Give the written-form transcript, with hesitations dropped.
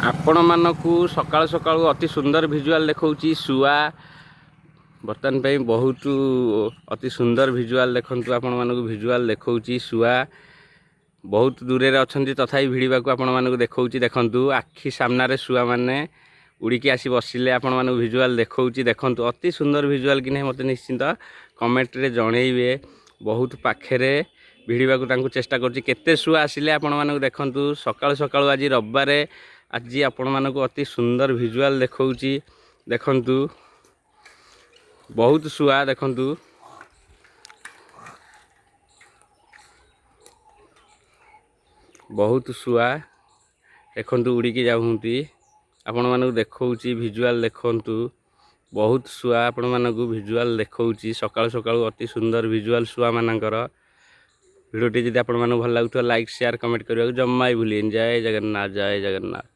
आपण मानकु सकाळ सकाळ अति सुंदर भिजुआल देखौची सुआ बर्तमान पे बहुत अति सुंदर भिजुआल देखंतु आपण मानकु भिजुआल देखौची सुआ बहुत दूर रे अछंती तथापि भिड़वा को आपण मानकु देखौची देखंतु आखि सामना रे सुआ माने उड़ीकी आसी बसिले आपण मानकु भिजुआल देखौची देखंतु अति सुंदर भिजुआल कि नै मते निश्चिंत कमेंट रे जणैबे बहुत पाखे भिड़वा को तांकु चेष्टा करछि केते सुआ आसिले आपण मानकु देखंतु सकाळ सकाळ आज रविवार आज आपण मानकु अति सुंदर भिजुआल देखौची देखंतु बहुत सुआ देखंतु बहुत सुआ देखंतु उड़ीकी जाउंती आपण मानकु देखौची भिजुआल देखंतु बहुत सुआ आपण मानकु भिजुआल देखौची सकाळ सकाळ अति सुंदर भिजुआल सुआ मानकर वीडियोटी जदि आपण मानकु भल लागुथो लाइक शेयर कमेंट करबा जम्मा भूलिन। जय जगन्नाथ जय जगन्नाथ।